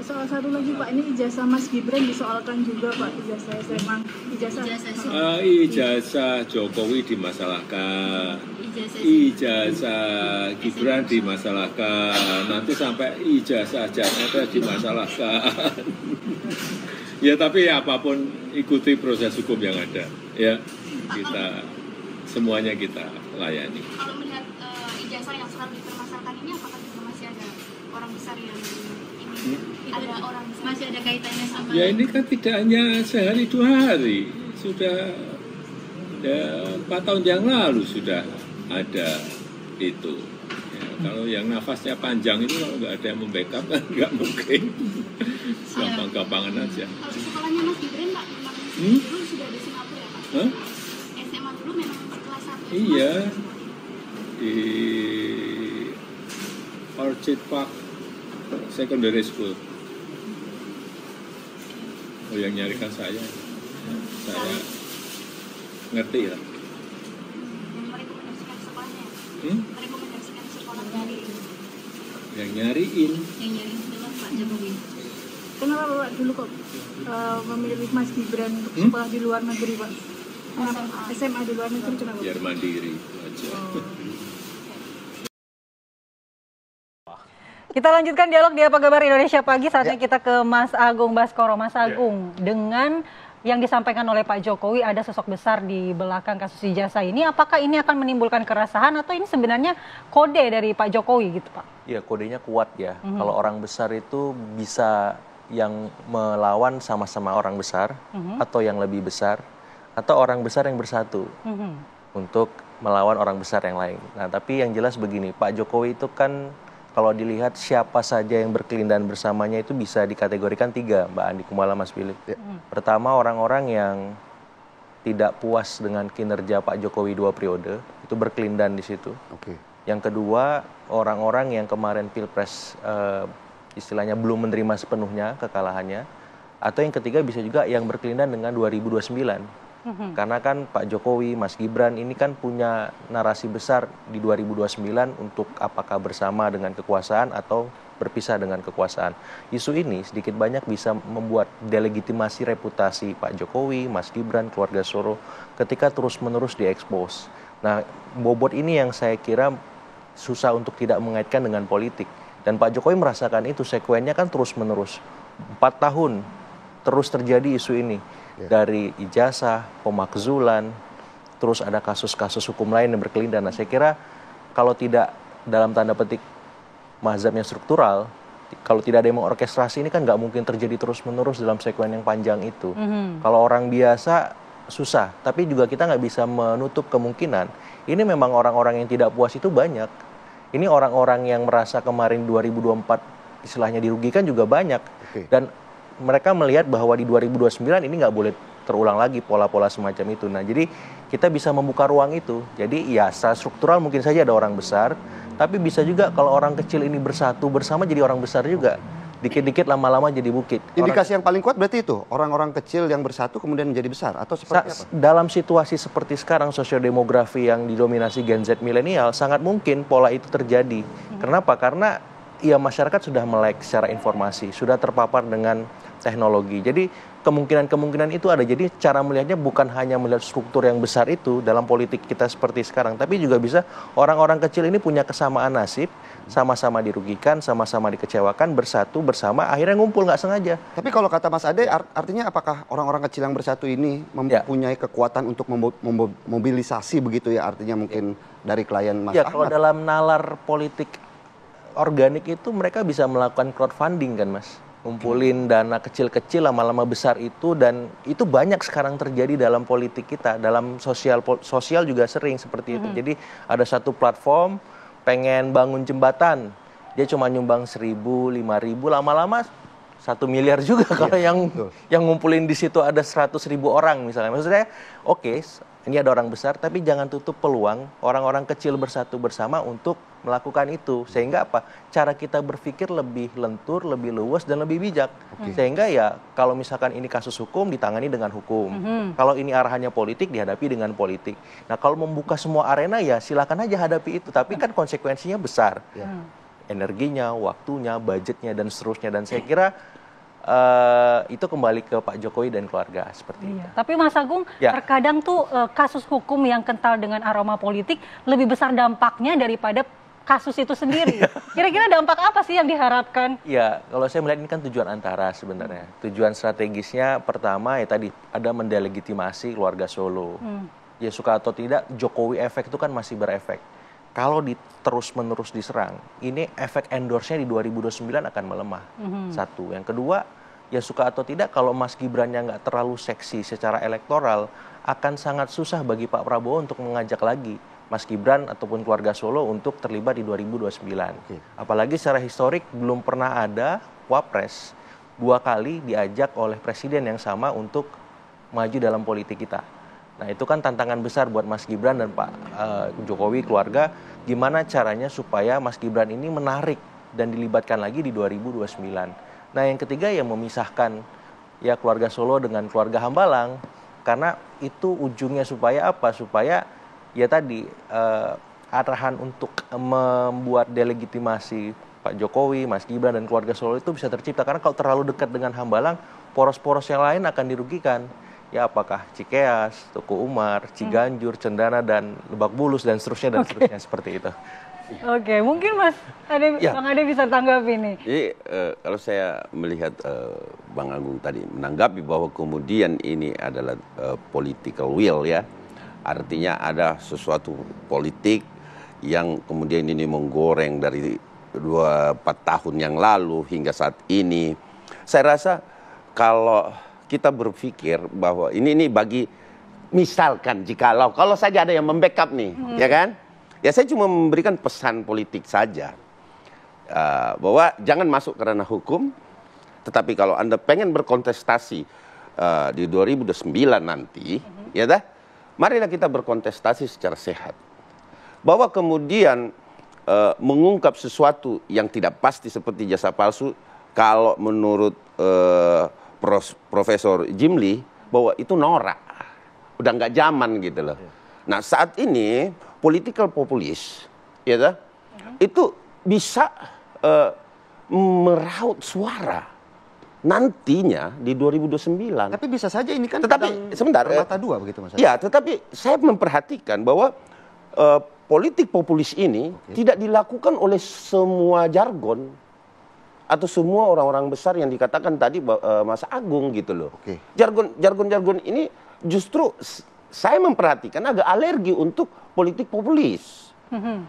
soal satu lagi Pak, ini ijazah Mas Gibran disoalkan juga Pak, ijazah SMA, ijazah Jokowi dimasalahkan, ijazah Gibran dimasalahkan, nanti sampai ijazah Janeta dimasalahkan. Ya tapi apapun ikuti proses hukum yang ada, ya kita semuanya kita layani. Kalau melihat ijazah yang sekarang dipermasalahkan ini, apakah juga masih ada orang besar yang ini? Ada orang besar masih ada kaitannya sama? Ya ini kan tidak hanya sehari 2 hari, sudah 4 tahun yang lalu sudah ada itu. Ya, kalau yang nafasnya panjang itu kalau nggak ada yang membackup kan nggak mungkin. Gampang-gampangan aja. Kalau sekolahnya Mas Gibran Pak, memang dulu sudah di Singapura ya Pak? SMA dulu memang kelas 1 SMA? Iya, di Orchid Park Secondary School. Oh, yang nyarikan saya ngerti lah. Yang merekomendasikan sekolahnya? Merekomendasikan sekolah dari yang nyariin adalah Pak Jokowi. Kenapa Bapak dulu kok memilih Mas Gibran untuk sekolah di luar negeri Pak? SMA di luar negeri kenapa? Biar mandiri aja. Kita lanjutkan dialog di Apa Kabar Indonesia Pagi. Saatnya kita ke Mas Agung Baskoro. Mas Agung, dengan yang disampaikan oleh Pak Jokowi ada sosok besar di belakang kasus ijazah ini. Apakah ini akan menimbulkan keresahan atau ini sebenarnya kode dari Pak Jokowi gitu Pak? Ya kodenya kuat ya. Kalau orang besar itu bisa yang melawan sama-sama orang besar atau yang lebih besar atau orang besar yang bersatu untuk melawan orang besar yang lain. Nah tapi yang jelas begini, Pak Jokowi itu kan kalau dilihat siapa saja yang berkelindahan bersamanya itu bisa dikategorikan 3, Mbak Andi Kumala, Mas Philip. Pertama, orang-orang yang tidak puas dengan kinerja Pak Jokowi 2 periode, itu berkelindahan di situ. Yang kedua, orang-orang yang kemarin Pilpres istilahnya belum menerima sepenuhnya kekalahannya. Atau yang ketiga bisa juga yang berkelindahan dengan 2029. Karena kan Pak Jokowi, Mas Gibran ini kan punya narasi besar di 2029 untuk apakah bersama dengan kekuasaan atau berpisah dengan kekuasaan. Isu ini sedikit banyak bisa membuat delegitimasi reputasi Pak Jokowi, Mas Gibran, keluarga Soro ketika terus-menerus diekspos. Nah, bobot ini yang saya kira susah untuk tidak mengaitkan dengan politik. Dan Pak Jokowi merasakan itu, sekuennya kan terus-menerus. 4 tahun terus terjadi isu ini. Dari ijazah, pemakzulan, terus ada kasus-kasus hukum lain yang berkelindahan. Nah, saya kira kalau tidak dalam tanda petik mazhabnya struktural, kalau tidak ada yang mengorkestrasi ini kan nggak mungkin terjadi terus-menerus dalam sekuen yang panjang itu. Kalau orang biasa susah, tapi juga kita nggak bisa menutup kemungkinan ini memang orang-orang yang tidak puas itu banyak. Ini orang-orang yang merasa kemarin 2024 istilahnya dirugikan juga banyak. Dan mereka melihat bahwa di 2029 ini nggak boleh terulang lagi pola-pola semacam itu. Nah, jadi kita bisa membuka ruang itu. Jadi ya secara struktural mungkin saja ada orang besar, tapi bisa juga kalau orang kecil ini bersatu bersama jadi orang besar juga. Dikit-dikit lama-lama jadi bukit. Indikasi yang paling kuat berarti itu, orang-orang kecil yang bersatu kemudian menjadi besar atau seperti apa? Dalam situasi seperti sekarang, sosiodemografi yang didominasi Gen Z milenial, sangat mungkin pola itu terjadi. Kenapa? Karena ya masyarakat sudah melek secara informasi, sudah terpapar dengan teknologi. Jadi kemungkinan-kemungkinan itu ada. Jadi cara melihatnya bukan hanya melihat struktur yang besar itu dalam politik kita seperti sekarang, tapi juga bisa orang-orang kecil ini punya kesamaan nasib, sama-sama dirugikan, sama-sama dikecewakan, bersatu bersama, akhirnya ngumpul nggak sengaja. Tapi kalau kata Mas Ade, artinya apakah orang-orang kecil yang bersatu ini mempunyai kekuatan untuk memobilisasi begitu ya? Artinya mungkin dari klien Mas Ahmad. Kalau dalam nalar politik organik itu mereka bisa melakukan crowdfunding kan Mas, ngumpulin dana kecil-kecil lama-lama besar itu, dan itu banyak sekarang terjadi dalam politik kita, dalam sosial juga sering seperti itu. Jadi ada satu platform pengen bangun jembatan, dia cuma nyumbang 1.000, 5.000, lama-lama 1 miliar juga kalau yang ngumpulin di situ ada 100.000 orang misalnya. Maksud saya, oke, ini ada orang besar, tapi jangan tutup peluang orang-orang kecil bersatu bersama untuk melakukan itu. Sehingga apa? Cara kita berpikir lebih lentur, lebih luas, dan lebih bijak. Sehingga ya kalau misalkan ini kasus hukum, ditangani dengan hukum. Kalau ini arahannya politik, dihadapi dengan politik. Nah kalau membuka semua arena ya silakan aja hadapi itu. Tapi kan konsekuensinya besar. energinya, waktunya, budgetnya, dan seterusnya. Dan saya kira itu kembali ke Pak Jokowi dan keluarga seperti itu. Tapi Mas Agung, terkadang tuh kasus hukum yang kental dengan aroma politik lebih besar dampaknya daripada kasus itu sendiri. Kira-kira dampak apa sih yang diharapkan? Ya, kalau saya melihat ini kan tujuan antara sebenarnya. Tujuan strategisnya pertama ya tadi ada mendelegitimasi keluarga Solo. Ya suka atau tidak, Jokowi efek itu kan masih berefek. Kalau terus-menerus diserang, ini efek endorse-nya di 2029 akan melemah. Satu. Yang kedua, ya suka atau tidak, kalau Mas Gibran-nya nggak terlalu seksi secara elektoral, akan sangat susah bagi Pak Prabowo untuk mengajak lagi Mas Gibran ataupun keluarga Solo untuk terlibat di 2029. Apalagi secara historik belum pernah ada wapres 2 kali diajak oleh presiden yang sama untuk maju dalam politik kita. Nah itu kan tantangan besar buat Mas Gibran dan Pak Jokowi keluarga, gimana caranya supaya Mas Gibran ini menarik dan dilibatkan lagi di 2029. Nah yang ketiga yang memisahkan ya keluarga Solo dengan keluarga Hambalang, karena itu ujungnya supaya apa? Supaya ya tadi arahan untuk membuat delegitimasi Pak Jokowi, Mas Gibran dan keluarga Solo itu bisa tercipta, karena kalau terlalu dekat dengan Hambalang, poros-poros yang lain akan dirugikan. Ya apakah Cikeas, Tuku Umar, Ciganjur, Cendana dan Lebak Bulus dan seterusnya seperti itu. Oke, mungkin Mas Bang Ade bisa tanggapi nih. Jadi kalau saya melihat Bang Agung tadi menanggapi bahwa kemudian ini adalah political will ya. Artinya ada sesuatu politik yang kemudian ini menggoreng dari 2-4 tahun yang lalu hingga saat ini. Saya rasa kalau kita berpikir bahwa ini bagi misalkan kalau saja ada yang membackup nih, ya kan? Ya saya cuma memberikan pesan politik saja bahwa jangan masuk ke ranah hukum, tetapi kalau Anda pengen berkontestasi di 2029 nanti, ya dah. Marilah kita berkontestasi secara sehat. Bahwa kemudian mengungkap sesuatu yang tidak pasti seperti jasa palsu, kalau menurut Profesor Jimli, bahwa itu norak. Udah nggak zaman gitu loh. Nah saat ini, political populis, ya itu bisa meraup suara. Nantinya di 2029. Tapi bisa saja ini kan sebentar, mata dua begitu Mas. Ya, tetapi saya memperhatikan bahwa politik populis ini tidak dilakukan oleh semua jargon atau semua orang-orang besar yang dikatakan tadi Mas Agung gitu loh. Jargon ini justru saya memperhatikan agak alergi untuk politik populis.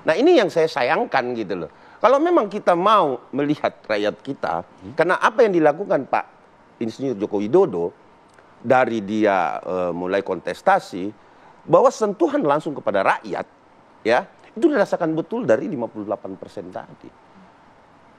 Nah, ini yang saya sayangkan gitu loh. Kalau memang kita mau melihat rakyat kita, karena apa yang dilakukan Pak Insinyur Joko Widodo dari dia mulai kontestasi, bahwa sentuhan langsung kepada rakyat, ya itu dirasakan betul dari 58% tadi.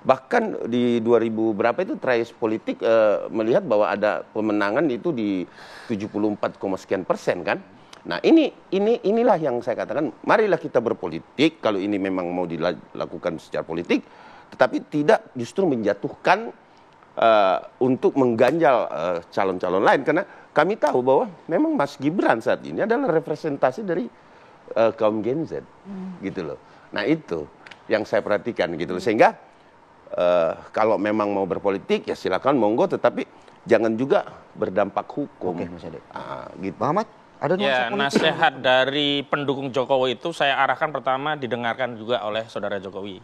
Bahkan di 2000 berapa itu Trayes Politik melihat bahwa ada pemenangan itu di 74, sekian persen kan. Nah inilah yang saya katakan, marilah kita berpolitik kalau ini memang mau dilakukan secara politik, tetapi tidak justru menjatuhkan untuk mengganjal calon-calon lain, karena kami tahu bahwa memang Mas Gibran saat ini adalah representasi dari kaum Gen Z, gitu loh. Nah itu yang saya perhatikan gitu loh, sehingga kalau memang mau berpolitik ya silakan monggo, tetapi jangan juga berdampak hukum. Oke, Mas Ade. Gitu. Muhammad? Ya, nasihat dari pendukung Jokowi itu saya arahkan pertama didengarkan juga oleh saudara Jokowi.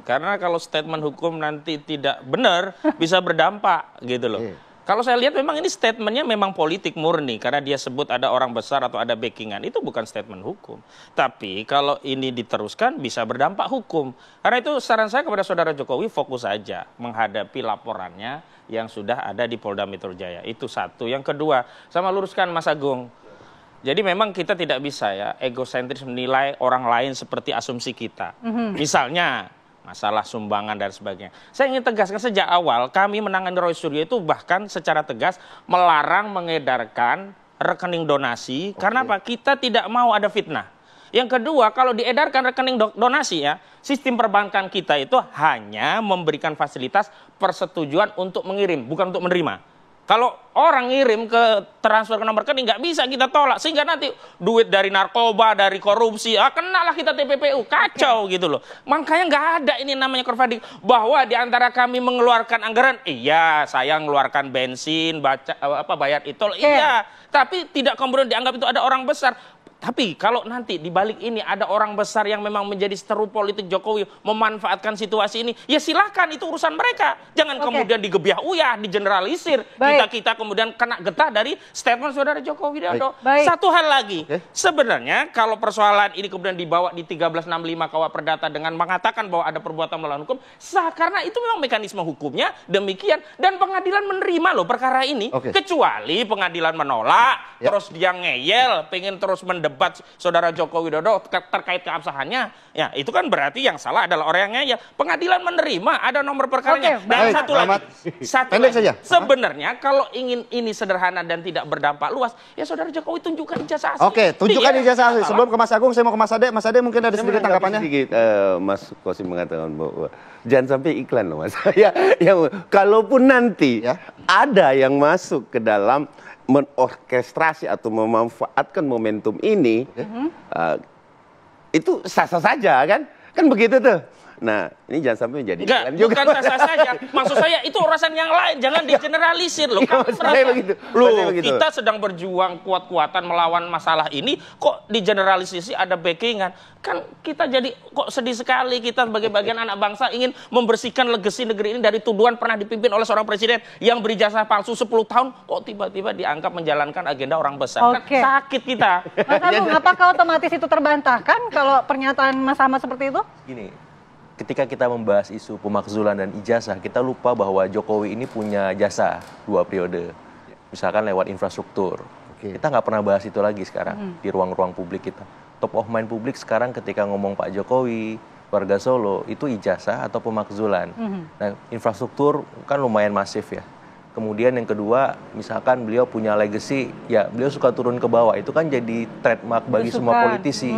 Karena kalau statement hukum nanti tidak benar, bisa berdampak gitu loh. Kalau saya lihat memang ini statementnya memang politik murni, karena dia sebut ada orang besar atau ada backingan, itu bukan statement hukum. Tapi kalau ini diteruskan bisa berdampak hukum. Karena itu saran saya kepada saudara Jokowi, fokus saja menghadapi laporannya yang sudah ada di Polda Metro Jaya. Itu satu. Yang kedua, sama luruskan Mas Agung. Jadi memang kita tidak bisa ya egosentris menilai orang lain seperti asumsi kita. Misalnya masalah sumbangan dan sebagainya. Saya ingin tegaskan sejak awal kami menangani Roy Suryo itu bahkan secara tegas melarang mengedarkan rekening donasi. Karena apa? Kita tidak mau ada fitnah. Yang kedua, kalau diedarkan rekening donasi ya, sistem perbankan kita itu hanya memberikan fasilitas persetujuan untuk mengirim, bukan untuk menerima. Kalau orang ngirim ke transfer ke nomor rekening nggak bisa kita tolak, sehingga nanti duit dari narkoba, dari korupsi, kenalah kita TPPU, kacau gitu loh. Makanya nggak ada ini namanya crowdfunding, bahwa di antara kami mengeluarkan anggaran, iya saya mengeluarkan bensin, bayar itu, iya, tapi tidak kemudian dianggap itu ada orang besar. Tapi kalau nanti di balik ini ada orang besar yang memang menjadi seteru politik Jokowi memanfaatkan situasi ini, ya silakan, itu urusan mereka. Jangan kemudian digebiah uyah, digeneralisir. Kita kemudian kena getah dari statement saudara Joko Widodo. Satu hal lagi, sebenarnya kalau persoalan ini kemudian dibawa di 1365 KUH Perdata dengan mengatakan bahwa ada perbuatan melawan hukum, sah, karena itu memang mekanisme hukumnya demikian, dan pengadilan menerima loh perkara ini. Kecuali pengadilan menolak, terus dia ngeyel, pengen terus mendebat saudara Joko Widodo terkait keabsahannya, ya itu kan berarti yang salah adalah orang yang ngeyel. Pengadilan menerima, ada nomor perkaranya. Dan satu lagi, sebenarnya kalau ingin ini sederhana dan tidak berdampak luas, ya saudara Jokowi tunjukkan ijazah asli. Tunjukkan ijazah asli. Sebelum ke Mas Agung, saya mau ke Mas Ade. Mas Ade mungkin ada sedikit tanggapannya. Mas Kosim mengatakan bahwa jangan sampai iklan loh Mas. ya, kalaupun nanti ada yang masuk ke dalam menorkestrasi atau memanfaatkan momentum ini, itu sah-sah saja kan begitu tuh. Nah, ini jangan sampai menjadi iklan juga. Bukan sah-sah saja. Maksud saya itu urusan yang lain, jangan digeneralisir loh. Kita sedang berjuang kuat-kuatan melawan masalah ini, kok digeneralisasi ada backingan. Kan kita jadi kok sedih sekali, kita sebagai bagian anak bangsa ingin membersihkan legasi negeri ini dari tuduhan pernah dipimpin oleh seorang presiden yang berijazah palsu 10 tahun, kok tiba-tiba dianggap menjalankan agenda orang besar. Kan sakit kita. Mas Agung, apakah otomatis itu terbantahkan kalau pernyataan Mas Ahmad seperti itu? Gini, ketika kita membahas isu pemakzulan dan ijazah, kita lupa bahwa Jokowi ini punya jasa 2 periode. Misalkan lewat infrastruktur. Kita nggak pernah bahas itu lagi sekarang di ruang-ruang publik kita. Top of mind publik sekarang ketika ngomong Pak Jokowi, warga Solo, itu ijazah atau pemakzulan. Nah, infrastruktur kan lumayan masif ya. Kemudian yang kedua, misalkan beliau punya legacy, ya beliau suka turun ke bawah. Itu kan jadi trademark bagi semua politisi.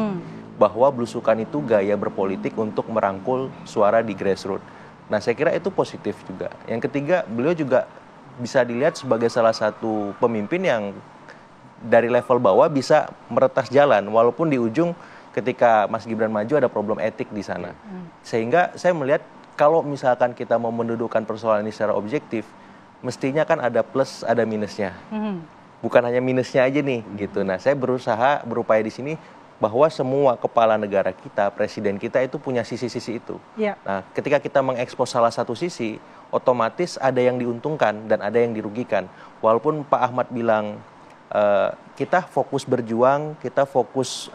Bahwa belusukan itu gaya berpolitik untuk merangkul suara di grassroots. Nah, saya kira itu positif juga. Yang ketiga, beliau juga bisa dilihat sebagai salah satu pemimpin yang dari level bawah bisa meretas jalan, walaupun di ujung ketika Mas Gibran maju ada problem etik di sana. Sehingga saya melihat kalau misalkan kita mau mendudukkan persoalan ini secara objektif, mestinya kan ada plus, ada minusnya. Bukan hanya minusnya aja nih, gitu. Nah, saya berupaya di sini bahwa semua kepala negara kita, presiden kita itu punya sisi-sisi itu. Nah, ketika kita mengekspos salah satu sisi, otomatis ada yang diuntungkan dan ada yang dirugikan. Walaupun Pak Ahmad bilang kita fokus berjuang, kita fokus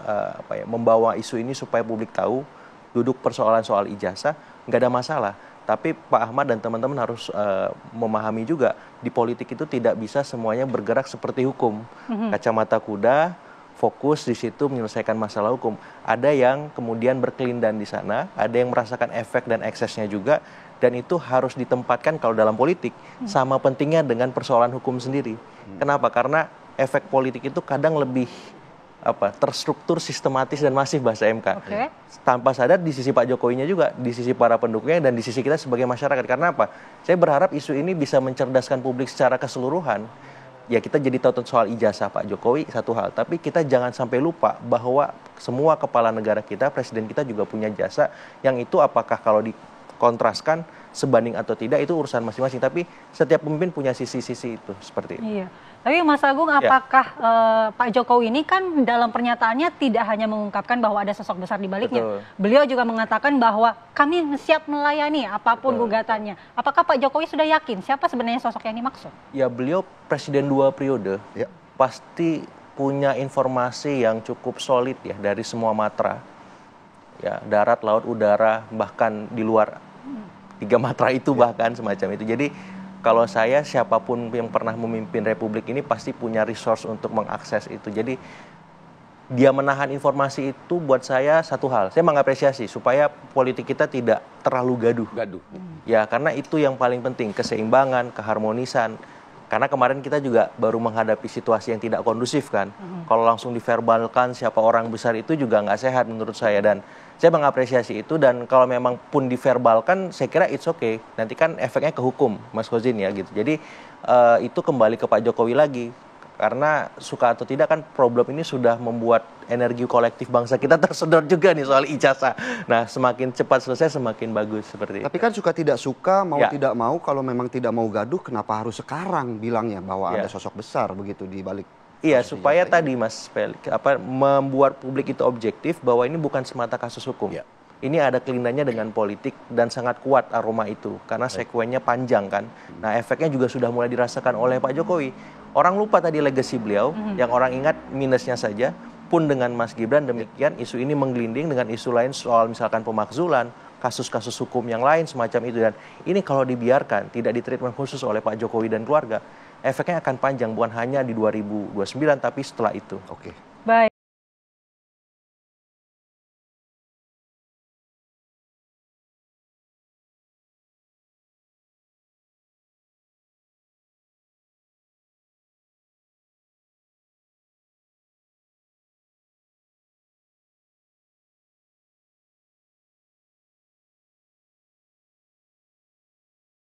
membawa isu ini supaya publik tahu, duduk persoalan soal ijazah, nggak ada masalah. Tapi Pak Ahmad dan teman-teman harus memahami juga di politik itu tidak bisa semuanya bergerak seperti hukum. Kacamata kuda, fokus di situ menyelesaikan masalah hukum. Ada yang kemudian berkelindan di sana, ada yang merasakan efek dan eksesnya juga, dan itu harus ditempatkan kalau dalam politik sama pentingnya dengan persoalan hukum sendiri. Kenapa? Karena efek politik itu kadang lebih terstruktur, sistematis dan masif bahasa MK. Tanpa sadar di sisi Pak Jokowinya juga, di sisi para pendukungnya dan di sisi kita sebagai masyarakat. Karena apa? Saya berharap isu ini bisa mencerdaskan publik secara keseluruhan. Ya, kita jadi tahu soal ijazah Pak Jokowi satu hal, tapi kita jangan sampai lupa bahwa semua kepala negara kita, presiden kita juga punya jasa, yang itu apakah kalau dikontraskan sebanding atau tidak itu urusan masing-masing, tapi setiap pemimpin punya sisi-sisi itu seperti itu. Tapi Mas Agung, apakah Pak Jokowi ini kan dalam pernyataannya tidak hanya mengungkapkan bahwa ada sosok besar di baliknya. Beliau juga mengatakan bahwa kami siap melayani apapun gugatannya. Apakah Pak Jokowi sudah yakin siapa sebenarnya sosok yang dimaksud? Ya, beliau presiden 2 periode, pasti punya informasi yang cukup solid ya dari semua matra. Ya, darat, laut, udara, bahkan di luar 3 matra itu bahkan semacam itu. Jadi kalau saya, siapapun yang pernah memimpin Republik ini pasti punya resource untuk mengakses itu. Jadi dia menahan informasi itu buat saya satu hal. Saya mengapresiasi supaya politik kita tidak terlalu gaduh. Ya, karena itu yang paling penting, keseimbangan, keharmonisan. Karena kemarin kita juga baru menghadapi situasi yang tidak kondusif kan. Kalau langsung diverbalkan siapa orang besar itu juga nggak sehat menurut saya. Dan Saya mengapresiasi itu, dan kalau memang pun diverbalkan, saya kira it's okay. Nanti kan efeknya ke hukum, Mas Kozin ya gitu. Jadi itu kembali ke Pak Jokowi lagi. Karena suka atau tidak kan problem ini sudah membuat energi kolektif bangsa kita tersedot juga nih soal ijazah. Nah, semakin cepat selesai semakin bagus seperti itu. Tapi kan suka tidak suka, mau tidak mau, kalau memang tidak mau gaduh, kenapa harus sekarang bilangnya bahwa ada sosok besar begitu di balik? Iya, supaya tadi Mas Felix, membuat publik itu objektif bahwa ini bukan semata kasus hukum. Ini ada kelindannya dengan politik dan sangat kuat aroma itu karena sekuennya panjang kan. Nah, efeknya juga sudah mulai dirasakan oleh Pak Jokowi. Orang lupa tadi legacy beliau, yang orang ingat minusnya saja. Pun dengan Mas Gibran demikian, isu ini menggelinding dengan isu lain soal misalkan pemakzulan, kasus-kasus hukum yang lain semacam itu. Dan ini kalau dibiarkan, tidak ditreatment khusus oleh Pak Jokowi dan keluarga, efeknya akan panjang, bukan hanya di 2029 tapi setelah itu. Oke. Baik.